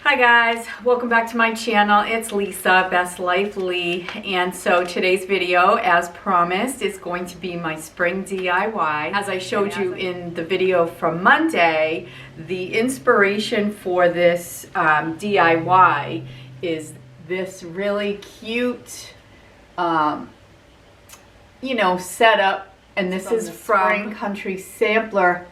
Hi guys, welcome back to my channel. It's Lisa, Best Life Lee, and so today's video, as promised, is going to be my spring DIY. As I showed you in the video from Monday, the inspiration for this DIY is this really cute, setup, and this is from Spring Country Sampler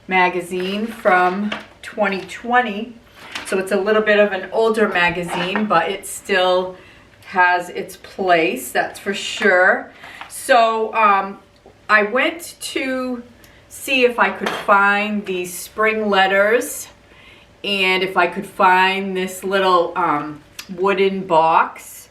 magazine from 2020. So it's a little bit of an older magazine, but it still has its place, that's for sure. So I went to see if I could find these spring letters and if I could find this little wooden box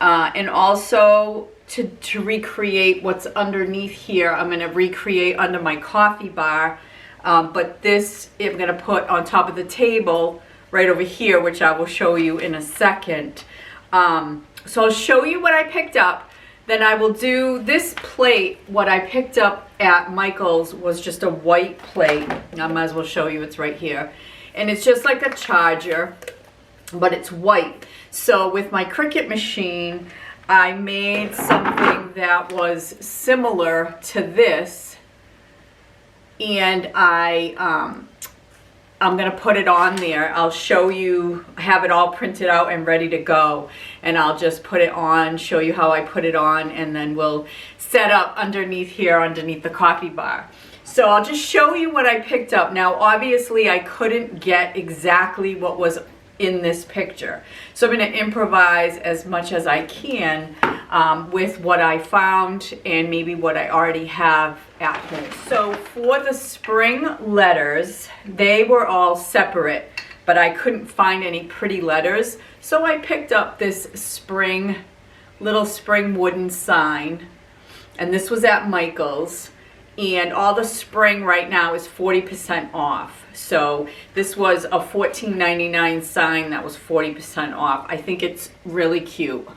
and also to recreate what's underneath here. I'm going to recreate under my coffee bar, but this I'm going to put on top of the table right over here, which I will show you in a second. So I'll show you what I picked up, then I will do this plate. What I picked up at Michael's was just a white plate. I might as well show you, it's right here. And it's just like a charger, but it's white. So with my Cricut machine, I made something that was similar to this, and I'm going to put it on there. I'll show you, have it all printed out and ready to go. And I'll just put it on, show you how I put it on, and then we'll set up underneath here, underneath the coffee bar. So I'll just show you what I picked up. Now, obviously, I couldn't get exactly what was in this picture. So I'm going to improvise as much as I can with what I found and maybe what I already have at home. So for the spring letters, they were all separate, but I couldn't find any pretty letters. So I picked up this little spring wooden sign, and this was at Michael's. And all the spring right now is 40% off. So this was a $14.99 sign that was 40% off. I think it's really cute.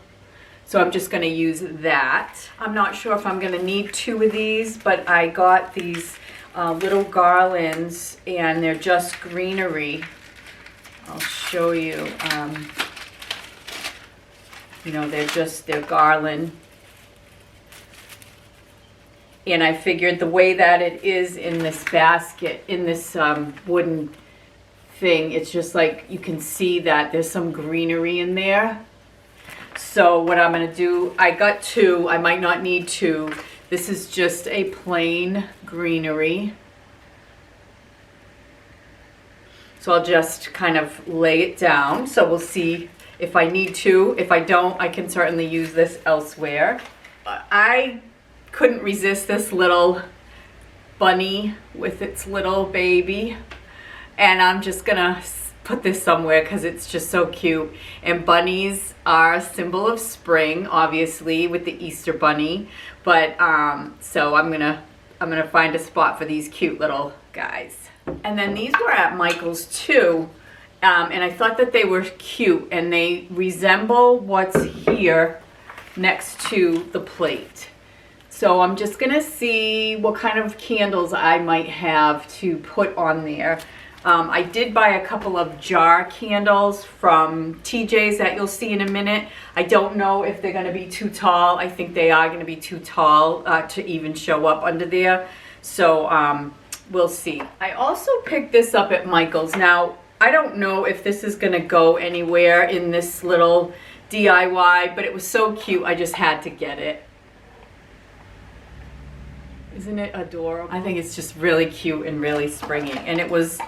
So I'm just going to use that. I'm not sure if I'm going to need two of these, but I got these little garlands, and they're just greenery. I'll show you. They're garland. And I figured the way that it is in this basket, in this wooden thing, it's just like you can see that there's some greenery in there. So what I'm going to do, I got two. I might not need two. This is just a plain greenery. So I'll just kind of lay it down. So we'll see if I need to. If I don't, I can certainly use this elsewhere. I couldn't resist this little bunny with its little baby, and I'm just gonna put this somewhere because it's just so cute. And bunnies are a symbol of spring, obviously, with the Easter bunny, but so I'm gonna find a spot for these cute little guys. And then these were at Michael's too, and I thought that they were cute, and they resemble what's here next to the plate. So I'm just going to see what kind of candles I might have to put on there. I did buy a couple of jar candles from TJ's that you'll see in a minute. I don't know if they're going to be too tall. I think they are going to be too tall to even show up under there. So we'll see. I also picked this up at Michael's. Now, I don't know if this is going to go anywhere in this little DIY, but it was so cute, I just had to get it. Isn't it adorable? I think it's just really cute and really springy. And it was,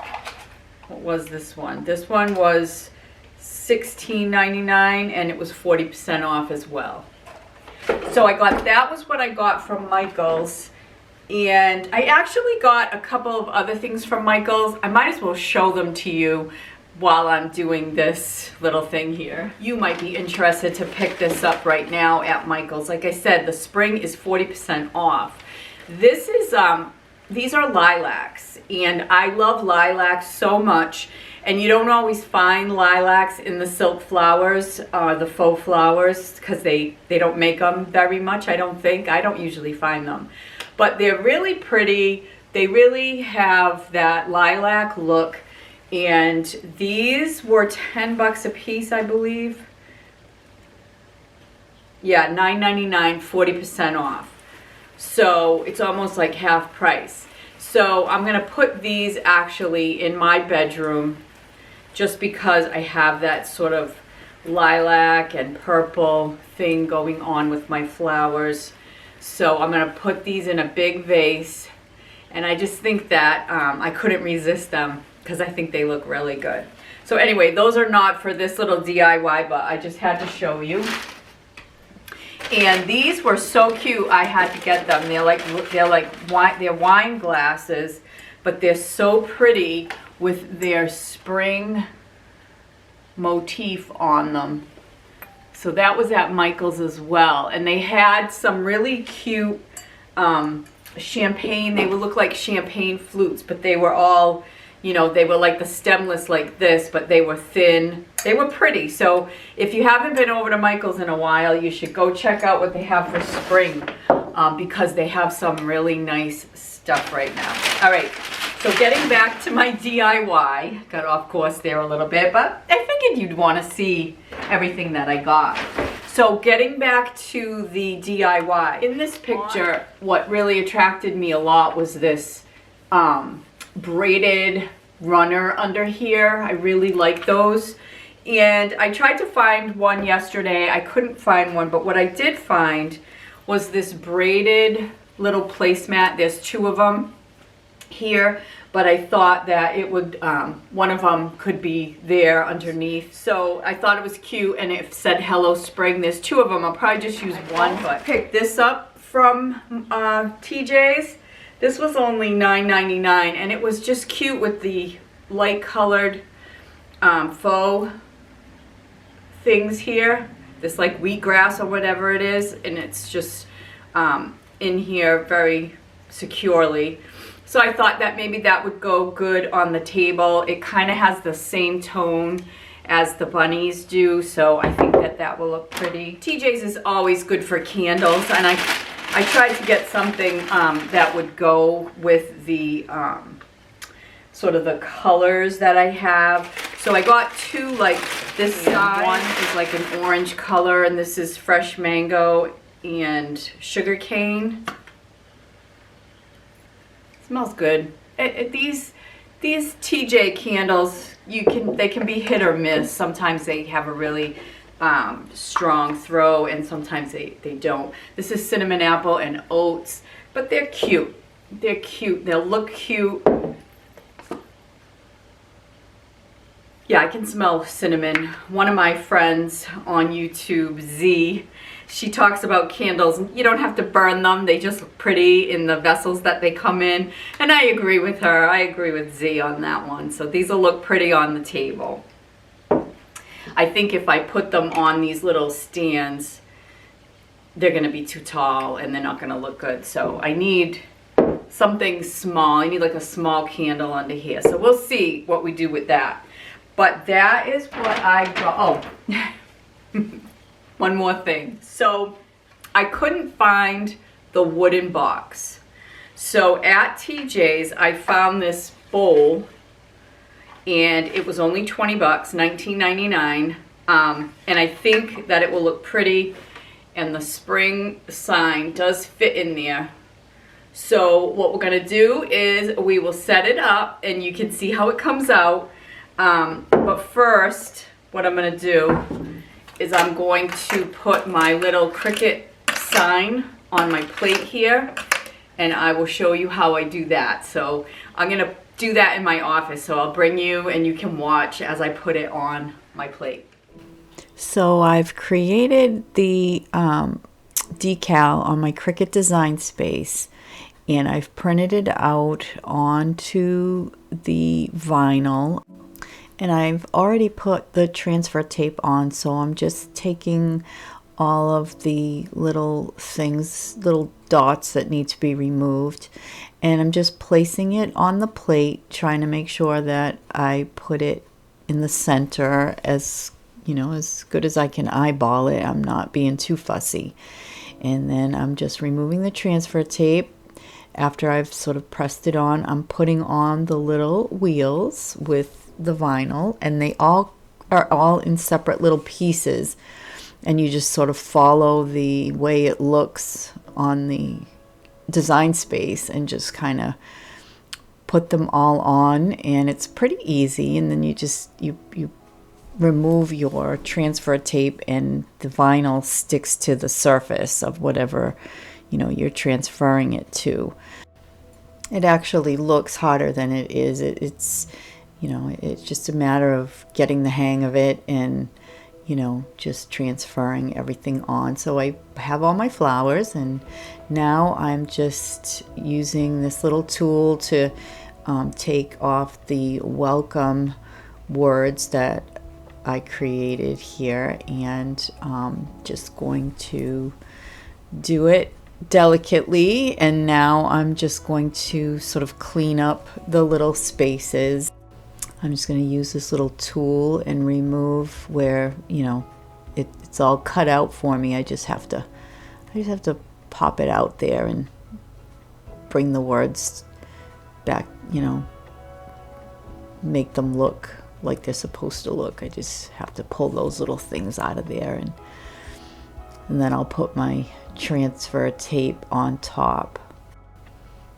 what was this one? This one was $16.99, and it was 40% off as well. So that was what I got from Michael's. And I actually got a couple of other things from Michael's. I might as well show them to you while I'm doing this little thing here. You might be interested to pick this up right now at Michael's. Like I said, the spring is 40% off. This is, these are lilacs, and I love lilacs so much, and you don't always find lilacs in the silk flowers, the faux flowers, because they don't make them very much, I don't think. I don't usually find them. But they're really pretty. They really have that lilac look, And these were 10 bucks a piece, I believe. Yeah, $9.99, 40% off. So it's almost like half price. So I'm gonna put these actually in my bedroom just because I have that sort of lilac and purple thing going on with my flowers. So I'm gonna put these in a big vase, and I just think that I couldn't resist them because I think they look really good. So anyway, those are not for this little DIY, but I just had to show you. And these were so cute, I had to get them. They're wine glasses, but they're so pretty with their spring motif on them. So that was at Michael's as well. And they had some really cute champagne. They would look like champagne flutes, but they were all, you know, they were like the stemless like this, but they were thin. They were pretty. So if you haven't been over to Michael's in a while, you should go check out what they have for spring, because they have some really nice stuff right now. All right, so getting back to my DIY, got off course there a little bit, but I figured you'd want to see everything that I got. So getting back to the DIY, in this picture, what really attracted me a lot was this braided runner under here. I really like those. And I tried to find one yesterday. I couldn't find one, but what I did find was this braided little placemat. There's two of them here, but I thought that it would, one of them could be there underneath. So I thought it was cute, and it said Hello Spring. There's two of them. I'll probably just use one, but I picked this up from TJ's. This was only $9.99, and it was just cute with the light colored faux things here. This like wheatgrass or whatever it is, and it's just in here very securely. So I thought that maybe that would go good on the table. It kind of has the same tone as the bunnies do, so I think that that will look pretty. TJ's is always good for candles, and I tried to get something that would go with the sort of the colors that I have. So I got two, like this side. One is like an orange color, and this is fresh mango and sugar cane. Smells good. These TJ candles, they can be hit or miss. Sometimes they have a really strong throw, and sometimes they don't. This is cinnamon apple and oats, but they're cute. They're cute. They'll look cute. Yeah, I can smell cinnamon. One of my friends on YouTube, Z, she talks about candles. You don't have to burn them. They just look pretty in the vessels that they come in. And I agree with her. I agree with Z on that one. So these will look pretty on the table. I think if I put them on these little stands, they're going to be too tall and they're not going to look good. So I need something small. I need like a small candle under here. So we'll see what we do with that. But that is what I got. Oh, one more thing. So I couldn't find the wooden box. So at TJ's, I found this bowl, and it was only 20 bucks, $19.99. And I think that it will look pretty, and the spring sign does fit in there. So what we're gonna do is we will set it up, and you can see how it comes out. But first, what I'm gonna do is I'm going to put my little Cricut sign on my plate here, and I will show you how I do that. So I'm gonna do that in my office, so I'll bring you and you can watch as I put it on my plate. So I've created the decal on my Cricut design space, and I've printed it out onto the vinyl. And I've already put the transfer tape on, so I'm just taking all of the little things, little dots that need to be removed, and I'm just placing it on the plate, trying to make sure that I put it in the center as, you know, as good as I can eyeball it. I'm not being too fussy. And then I'm just removing the transfer tape. After I've sort of pressed it on, I'm putting on the little wheels with the vinyl, and they all are all in separate little pieces, and you just sort of follow the way it looks on the design space and just kind of put them all on, and it's pretty easy. And then you remove your transfer tape, and the vinyl sticks to the surface of whatever you're transferring it to. It actually looks harder than it is. It's just a matter of getting the hang of it and just transferring everything on. So I have all my flowers, and now I'm just using this little tool to take off the welcome words that I created here, and just going to do it delicately. And now I'm just going to sort of clean up the little spaces. I'm just going to use this little tool and remove where it's all cut out for me. I just have to pop it out there and bring the words back, make them look like they're supposed to look. I just have to pull those little things out of there, and then I'll put my transfer tape on top.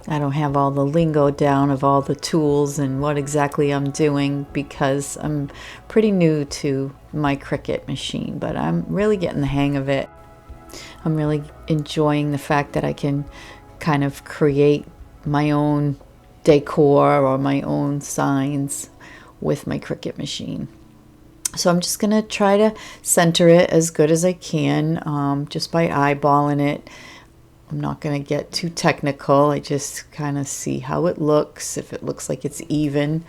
I don't have all the lingo down of all the tools and what exactly I'm doing, because I'm pretty new to my Cricut machine, but I'm really getting the hang of it. I'm really enjoying the fact that I can kind of create my own decor or my own signs with my Cricut machine. So I'm just going to try to center it as good as I can, just by eyeballing it. I'm not going to get too technical. I just kind of see how it looks. If it looks like it's even,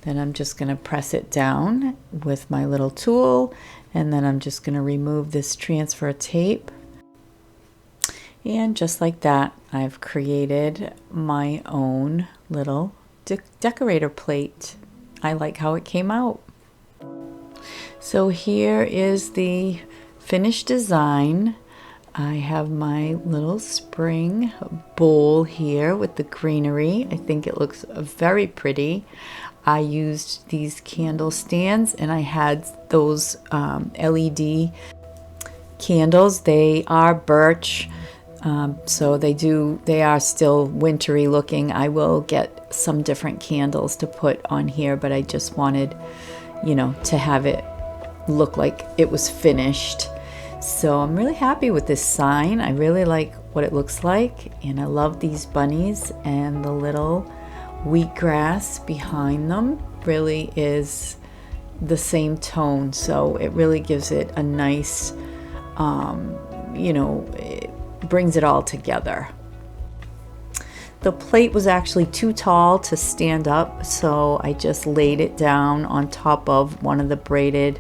then I'm just going to press it down with my little tool, and then I'm just going to remove this transfer tape. And just like that, I've created my own little decorator plate. I like how it came out. So here is the finished design. I have my little spring bowl here with the greenery. I think it looks very pretty. I used these candle stands, and I had those LED candles. They are birch, so they are still wintry looking. I will get some different candles to put on here, but I just wanted, to have it look like it was finished. So I'm really happy with this sign. I really like what it looks like, and I love these bunnies, and the little wheatgrass behind them really is the same tone, so it really gives it a nice, it brings it all together. The plate was actually too tall to stand up, so I just laid it down on top of one of the braided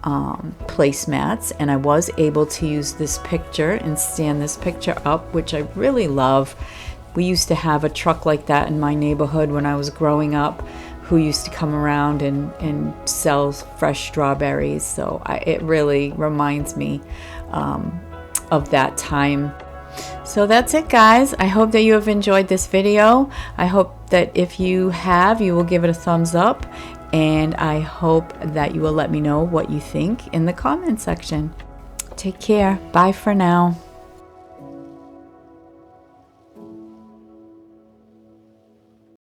placemats, and I was able to use this picture and stand this picture up, which I really love. We used to have a truck like that in my neighborhood when I was growing up, who used to come around and sell fresh strawberries, so it really reminds me of that time. So that's it, guys. I hope that you have enjoyed this video. I hope that if you have, you will give it a thumbs up, and I hope that you will let me know what you think in the comment section. Take care. Bye for now.